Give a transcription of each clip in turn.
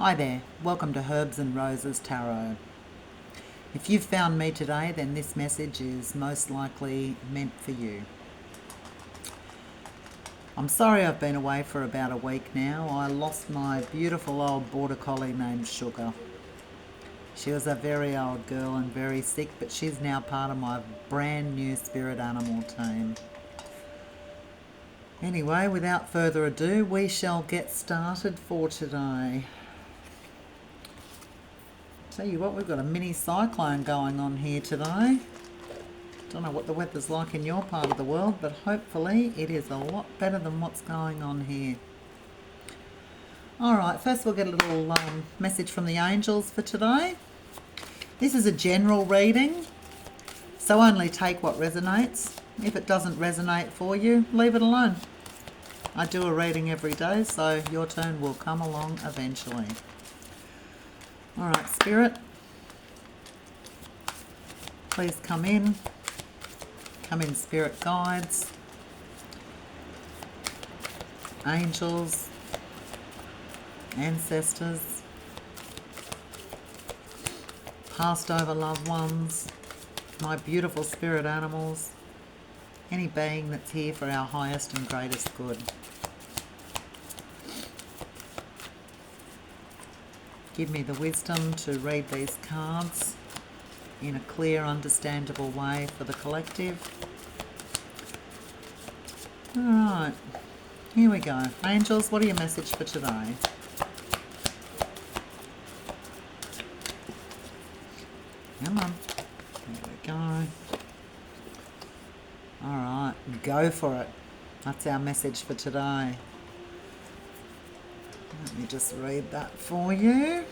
Hi there, welcome to Herbs and Roses Tarot. If you've found me today, then this message is most likely meant for you. I'm sorry I've been away for about a week now. I lost my beautiful old border collie named Sugar. She was a very old girl and very sick, but she's now part of my brand new spirit animal team. Anyway, without further ado, we shall get started for today. Tell you what, we've got a mini cyclone going on here today. Don't know what the weather's like in your part of the world, but hopefully it is a lot better than what's going on here. Alright, first we'll get a little message from the angels for today. This is a general reading, so only take what resonates. If it doesn't resonate for you, leave it alone. I do a reading every day, so your turn will come along eventually. Alright, Spirit, please come in. Come in, Spirit guides, angels, ancestors, passed over loved ones, my beautiful spirit animals, any being that's here for our highest and greatest good. Give me the wisdom to read these cards in a clear, understandable way for the collective. Alright, here we go. Angels, what are your message for today? Come on. There we go. Alright, go for it. That's our message for today. Let me just read that for you.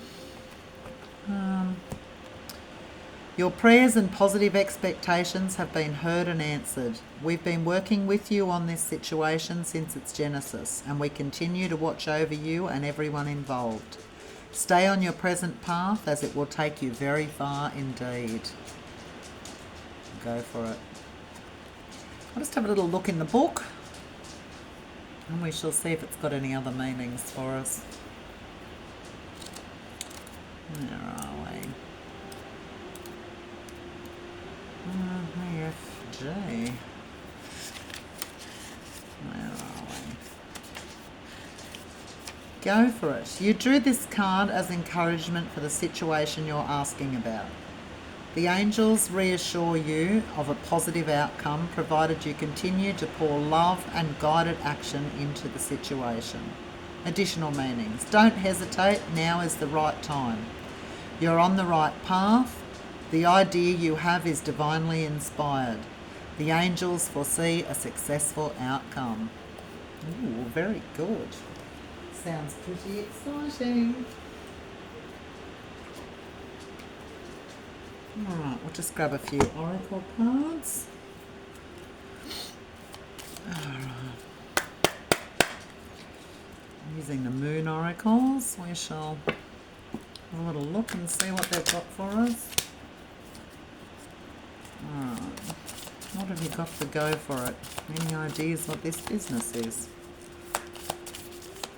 Your prayers and positive expectations have been heard and answered. We've been working with you on this situation since its genesis, and we continue to watch over you and everyone involved. Stay on your present path, as it will take you very far indeed. Go for it. I'll just have a little look in the book, and we shall see if it's got any other meanings for us. Where are we? G. Where are we? Go for it. You drew this card as encouragement for the situation you're asking about. The angels reassure you of a positive outcome, provided you continue to pour love and guided action into the situation. Additional meanings. Don't hesitate. Now is the right time. You're on the right path. The idea you have is divinely inspired. The angels foresee a successful outcome. Ooh, very good. Sounds pretty exciting. Alright, we'll just grab a few oracle cards. Alright. Using the moon oracles, we shall have a little look and see what they've got for us. Alright. What have you got to go for it? Any ideas what this business is?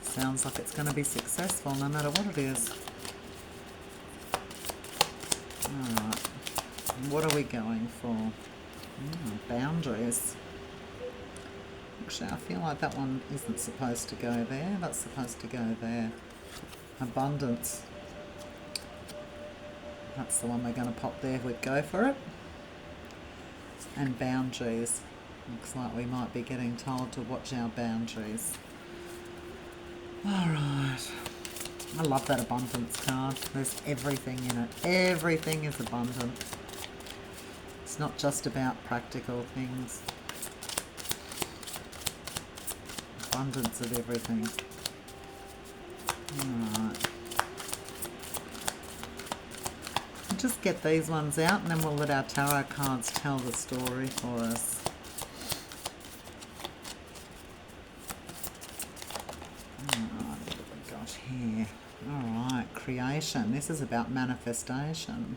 Sounds like it's going to be successful no matter what it is. Alright. What are we going for? Boundaries. Actually, I feel like that one isn't supposed to go there. That's supposed to go there. Abundance. That's the one we're going to pop there. We'd go for it. And boundaries. Looks like we might be getting told to watch our boundaries. Alright. I love that abundance card. There's everything in it. Everything is abundant. It's not just about practical things. Abundance of everything. Alright. Just get these ones out and then we'll let our tarot cards tell the story for us. Alright, what have we got here? Alright, creation. This is about manifestation.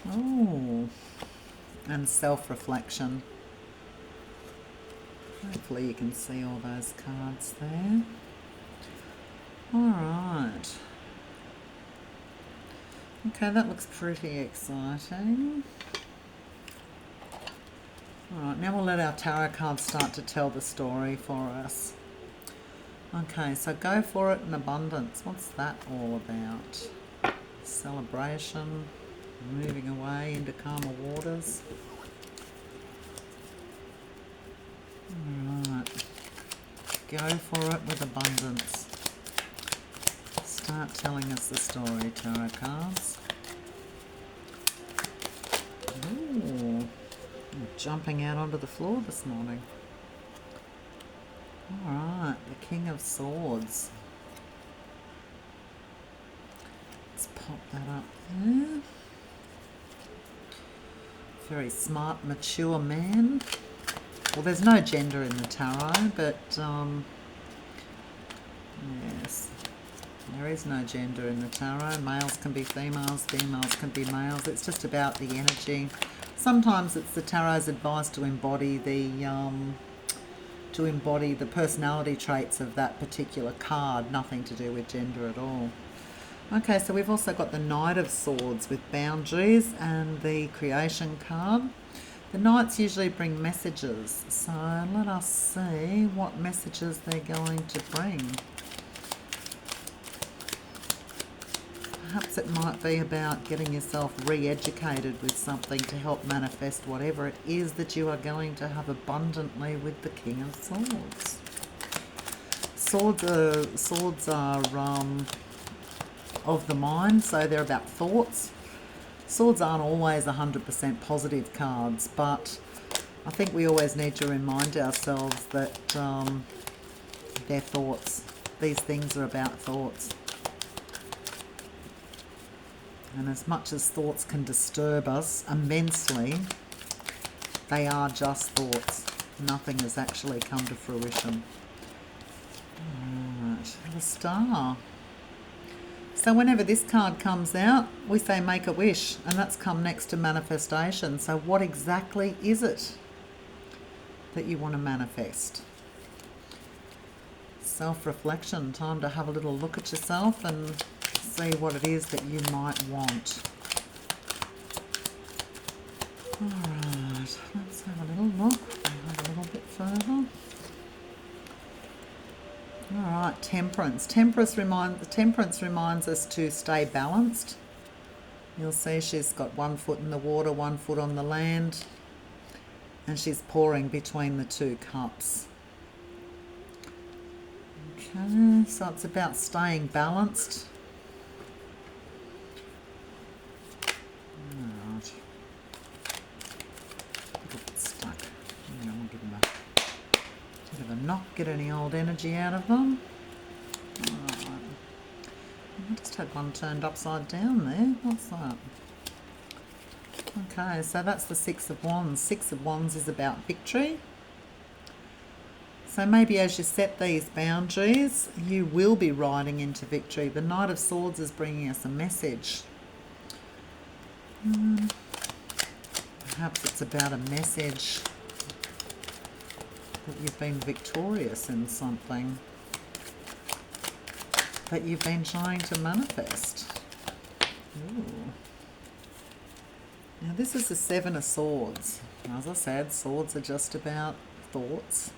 Oh, and self-reflection. Hopefully you can see all those cards there. All right. Okay, that looks pretty exciting. All right, now we'll let our tarot cards start to tell the story for us. Okay, so go for it in abundance. What's that all about? Celebration, moving away into calmer waters. All right, go for it with abundance. Start telling us the story, tarot cards. Ooh, I'm jumping out onto the floor this morning. Alright, the King of Swords. Let's pop that up there. Very smart, mature man. Well, there's no gender in the tarot, but yes, there is no gender in the tarot. Males can be females, females can be males. It's just about the energy. Sometimes it's the tarot's advice to embody the personality traits of that particular card, nothing to do with gender at all. Okay, so we've also got the Knight of Swords with boundaries and the Creation card. The Knights usually bring messages, so let us see what messages they're going to bring. Perhaps it might be about getting yourself re-educated with something to help manifest whatever it is that you are going to have abundantly with the King of Swords. Swords are of the mind, so they're about thoughts. Swords aren't always 100% positive cards, but I think we always need to remind ourselves that they're thoughts. These things are about thoughts. And as much as thoughts can disturb us immensely, they are just thoughts. Nothing has actually come to fruition. Alright, the Star. So whenever this card comes out, we say make a wish, and that's come next to manifestation. So what exactly is it that you want to manifest? Self-reflection, time to have a little look at yourself and see what it is that you might want. Alright, let's have a little look. Have a little bit further. Alright, Temperance. Temperance reminds us to stay balanced. You'll see she's got one foot in the water, one foot on the land, and she's pouring between the two cups. Okay, so it's about staying balanced. Alright. A little bit stuck. Yeah, we'll give them a bit of a knock, get any old energy out of them. Alright. I just had one turned upside down there. What's that? Okay, so that's the Six of Wands. Six of Wands is about victory. So maybe as you set these boundaries, you will be riding into victory. The Knight of Swords is bringing us a message. Perhaps it's about a message that you've been victorious in something that you've been trying to manifest. Ooh. Now this is the Seven of Swords. As I said, swords are just about thoughts.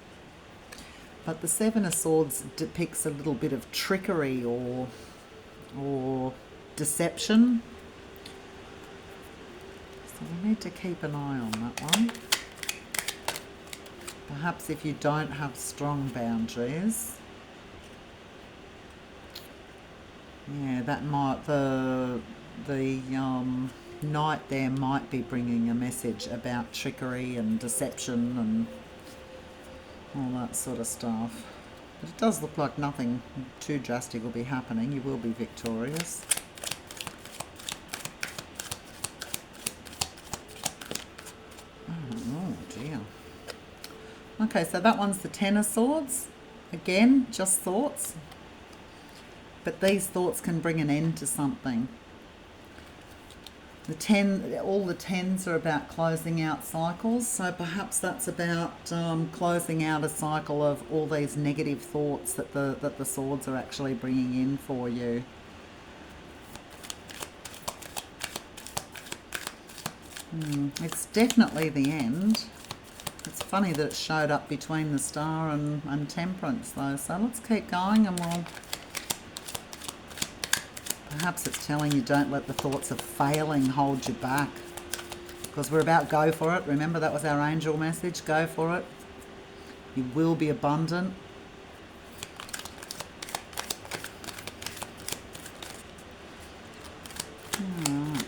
But the Seven of Swords depicts a little bit of trickery or deception. So we need to keep an eye on that one. Perhaps if you don't have strong boundaries, yeah, that might the Knight there might be bringing a message about trickery and deception and all that sort of stuff. But it does look like nothing too drastic will be happening. You will be victorious. Oh dear. Okay, so that one's the Ten of Swords. Again, just thoughts. But these thoughts can bring an end to something. The 10, all the 10s are about closing out cycles, so perhaps that's about closing out a cycle of all these negative thoughts that the swords are actually bringing in for you. It's definitely the end. It's funny that it showed up between the Star and Temperance though, so let's keep going and we'll... Perhaps it's telling you don't let the thoughts of failing hold you back, because we're about go for it. Remember, that was our angel message, go for it. You will be abundant. Alright.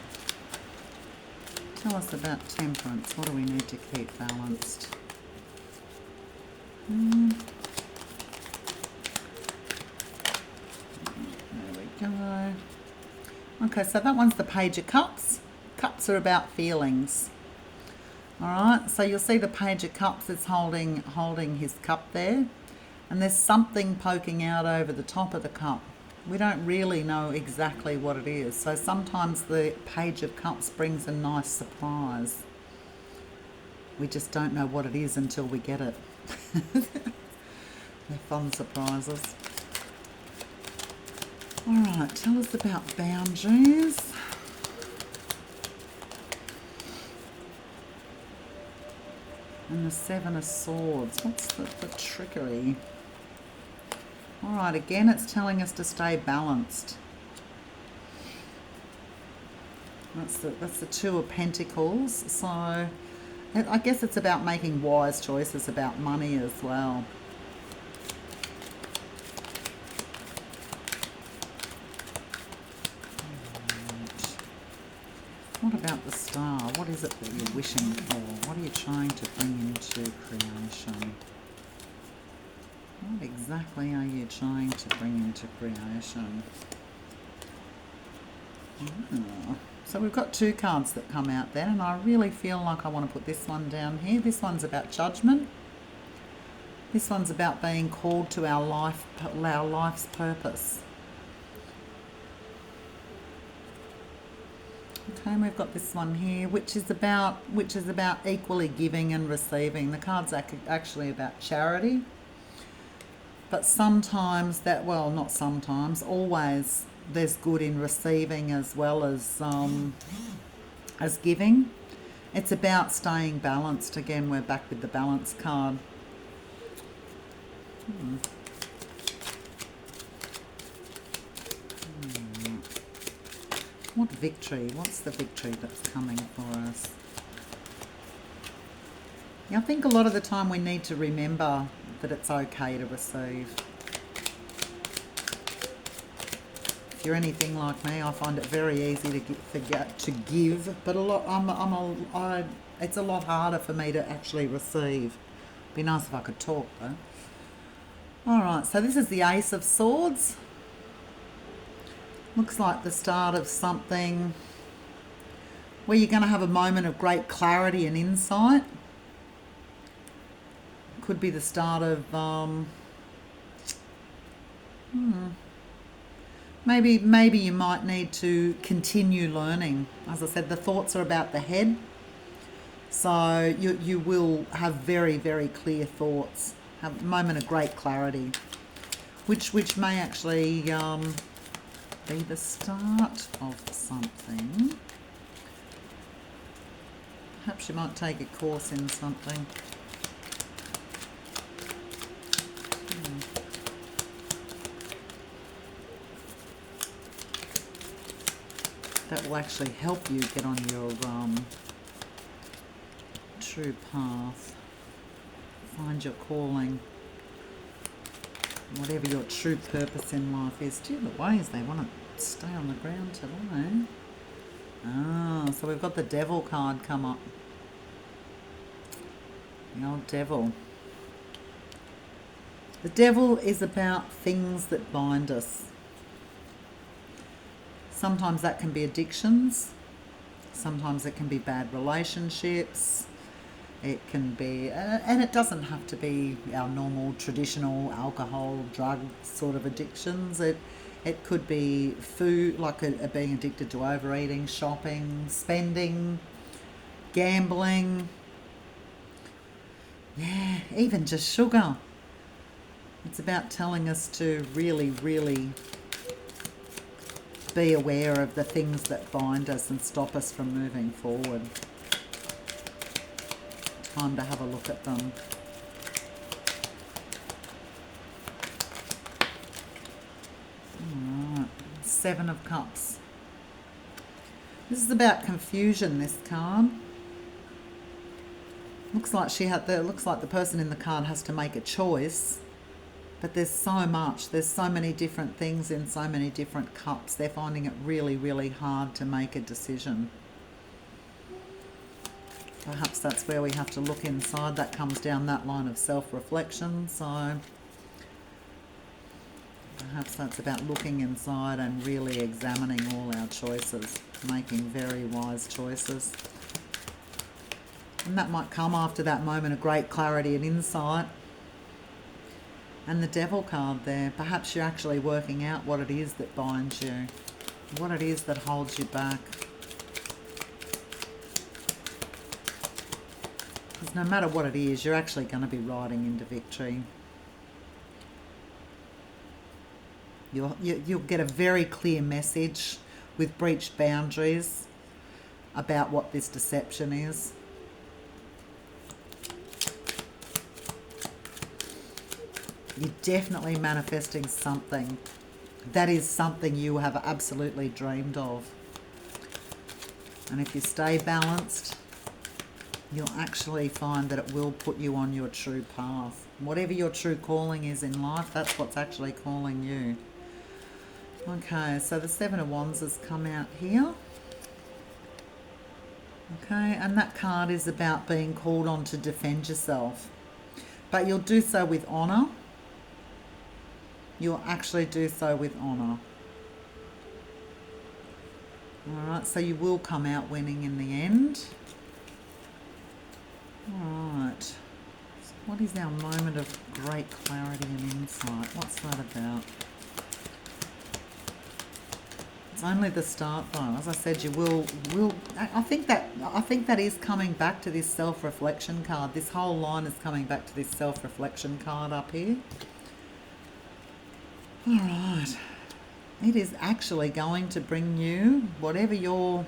Tell us about Temperance. What do we need to keep balanced? There we go. Okay, so that one's the Page of Cups. Cups are about feelings. Alright, so you'll see the Page of Cups is holding his cup there. And there's something poking out over the top of the cup. We don't really know exactly what it is. So sometimes the Page of Cups brings a nice surprise. We just don't know what it is until we get it. They're fun surprises. Alright, tell us about boundaries. And the Seven of Swords. What's the trickery? Alright, again, it's telling us to stay balanced. That's the Two of Pentacles. So, I guess it's about making wise choices about money as well. What about the Star? What is it that you're wishing for? What are you trying to bring into creation? What exactly are you trying to bring into creation? So we've got two cards that come out there, and I really feel like I want to put this one down here. This one's about judgment. This one's about being called to our life's purpose. Okay, and we've got this one here, which is about equally giving and receiving. The card's actually about charity, but sometimes not sometimes, always there's good in receiving as well as giving. It's about staying balanced. Again, we're back with the balance card. What victory? What's the victory that's coming for us? Yeah, I think a lot of the time we need to remember that it's okay to receive. If you're anything like me, I find it very easy to forget to give, but it's a lot harder for me to actually receive. Be nice if I could talk though. All right, so this is the Ace of Swords. Looks like the start of something where you're going to have a moment of great clarity and insight. Could be the start of maybe you might need to continue learning. As I said, the thoughts are about the head, so you will have very, very clear thoughts, have a moment of great clarity, which may actually be the start of something. Perhaps you might take a course in something. That will actually help you get on your true path. Find your calling. Whatever your true purpose in life is. Do you have the ways they want to stay on the ground today? So we've got the Devil card come up. The old Devil. The Devil is about things that bind us. Sometimes that can be addictions. Sometimes it can be bad relationships. It can be, and it doesn't have to be our normal, traditional alcohol, drug sort of addictions. It It could be food, like being addicted to overeating, shopping, spending, gambling. Yeah, even just sugar. It's about telling us to really, really be aware of the things that bind us and stop us from moving forward. Time to have a look at them. Alright, 7 of Cups. This is about confusion, this card. Looks like the person in the card has to make a choice. But there's so much. There's so many different things in so many different cups. They're finding it really, really hard to make a decision. Perhaps that's where we have to look inside. That comes down that line of self-reflection. So perhaps that's about looking inside and really examining all our choices, making very wise choices. And that might come after that moment of great clarity and insight. And the Devil card there, perhaps you're actually working out what it is that binds you, what it is that holds you back. Because no matter what it is, you're actually going to be riding into victory. You'll get a very clear message with breached boundaries about what this deception is. You're definitely manifesting something. That is something you have absolutely dreamed of. And if you stay balanced, you'll actually find that it will put you on your true path. Whatever your true calling is in life, that's what's actually calling you. Okay, so the 7 of Wands has come out here. Okay, and that card is about being called on to defend yourself. But you'll do so with honour. You'll actually do so with honour. Alright, so you will come out winning in the end. Alright. So what is our moment of great clarity and insight? What's that about? It's only the start though. As I said, you will I think that is coming back to this self-reflection card. This whole line is coming back to this self-reflection card up here. All right, it is actually going to bring you whatever your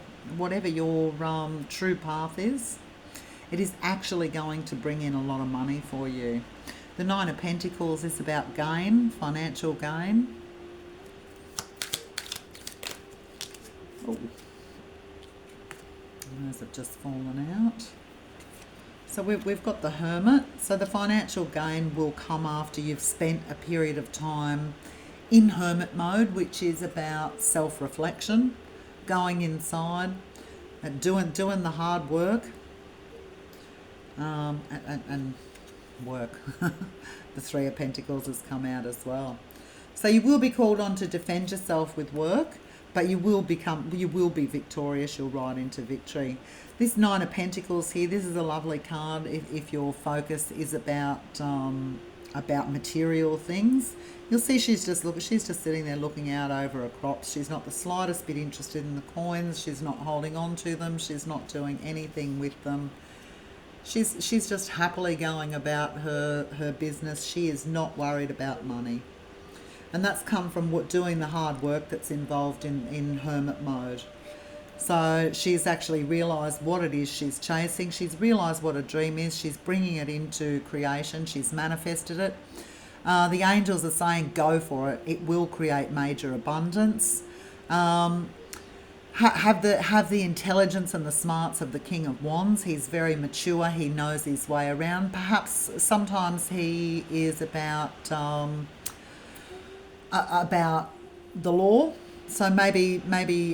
true path is. It is actually going to bring in a lot of money for you. The 9 of Pentacles is about gain, financial gain. Oh, those have just fallen out. So we've got the Hermit. So the financial gain will come after you've spent a period of time in hermit mode, which is about self-reflection, going inside, and doing the hard work, and work. The 3 of Pentacles has come out as well. So you will be called on to defend yourself with work, but you will be victorious. You'll ride into victory. This 9 of Pentacles here, this is a lovely card if your focus is about material things. You'll see she's just sitting there looking out over her crops. She's not the slightest bit interested in the coins. She's not holding on to them. She's not doing anything with them. She's just happily going about her business. She is not worried about money. And that's come from doing the hard work that's involved in hermit mode. So she's actually realised what it is she's chasing. She's realised what a dream is. She's bringing it into creation. She's manifested it. The angels are saying, go for it. It will create major abundance. Have the intelligence and the smarts of the King of Wands. He's very mature. He knows his way around. Perhaps sometimes he is about the law. So maybe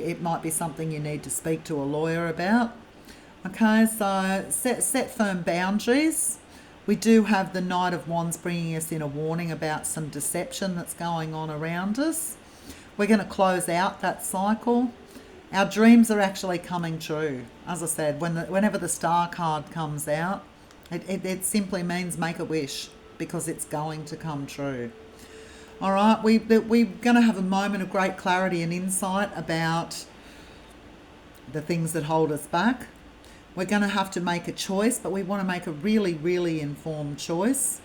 it might be something you need to speak to a lawyer about. Okay, so set firm boundaries. We do have the Knight of Wands bringing us in a warning about some deception that's going on around us. We're going to close out that cycle. Our dreams are actually coming true. As I said, whenever the Star card comes out, it simply means make a wish, because it's going to come true. All right, we're going to have a moment of great clarity and insight about the things that hold us back. We're going to have to make a choice, but we want to make a really, really informed choice.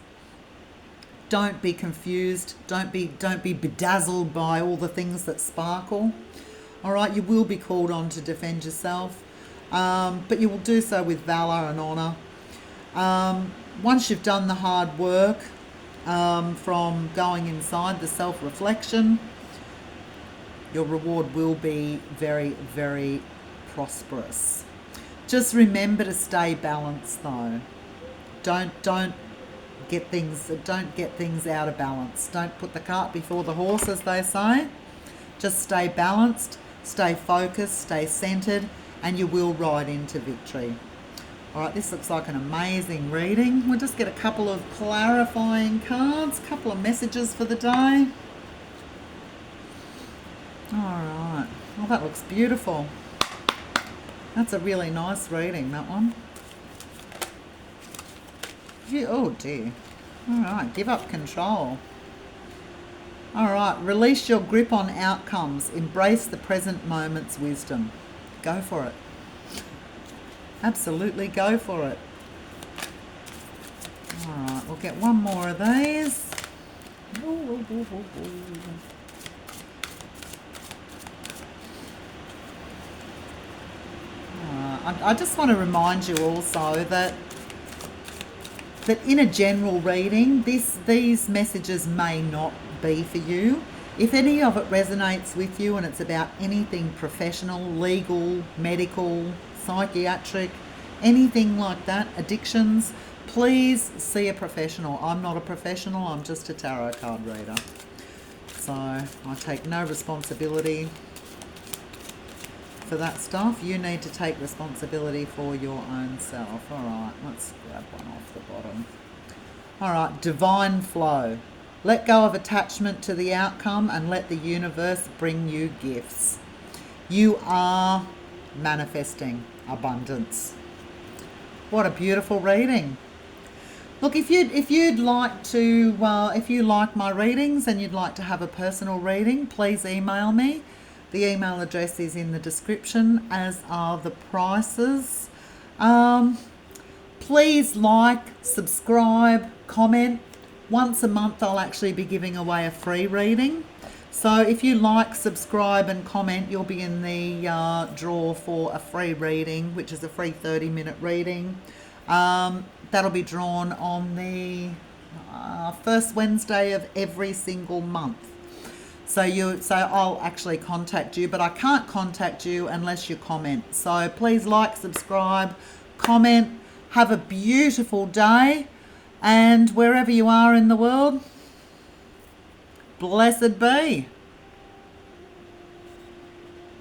Don't be confused. Don't be bedazzled by all the things that sparkle. All right, you will be called on to defend yourself, but you will do so with valor and honor. Once you've done the hard work from going inside, the self-reflection, your reward will be very, very prosperous. Just remember to stay balanced, though. Don't get things out of balance. Don't put the cart before the horse, as they say. Just stay balanced, stay focused, stay centered, and you will ride into victory. All right, this looks like an amazing reading. We'll just get a couple of clarifying cards, a couple of messages for the day. All right. Well, that looks beautiful. That's a really nice reading, that one. Oh, dear. All right, give up control. All right, release your grip on outcomes. Embrace the present moment's wisdom. Go for it. Absolutely go for it. All right, we'll get one more of these. I just want to remind you also that in a general reading, these messages may not be for you. If any of it resonates with you and it's about anything professional, legal, medical, psychiatric, anything like that, addictions, please see a professional. I'm not a professional, I'm just a tarot card reader. So I take no responsibility for that stuff. You need to take responsibility for your own self. All right, let's grab one off the bottom. All right, divine flow. Let go of attachment to the outcome and let the universe bring you gifts. You are manifesting abundance. What a beautiful reading. Look, if you like my readings and you'd like to have a personal reading, please email me. The email address is in the description, as are the prices. Please like, subscribe, comment. Once a month I'll actually be giving away a free reading. So if you like, subscribe and comment, you'll be in the draw for a free reading, which is a free 30-minute reading. That'll be drawn on the first Wednesday of every single month. So I'll actually contact you, but I can't contact you unless you comment. So please like, subscribe, comment. Have a beautiful day, and wherever you are in the world, blessed be.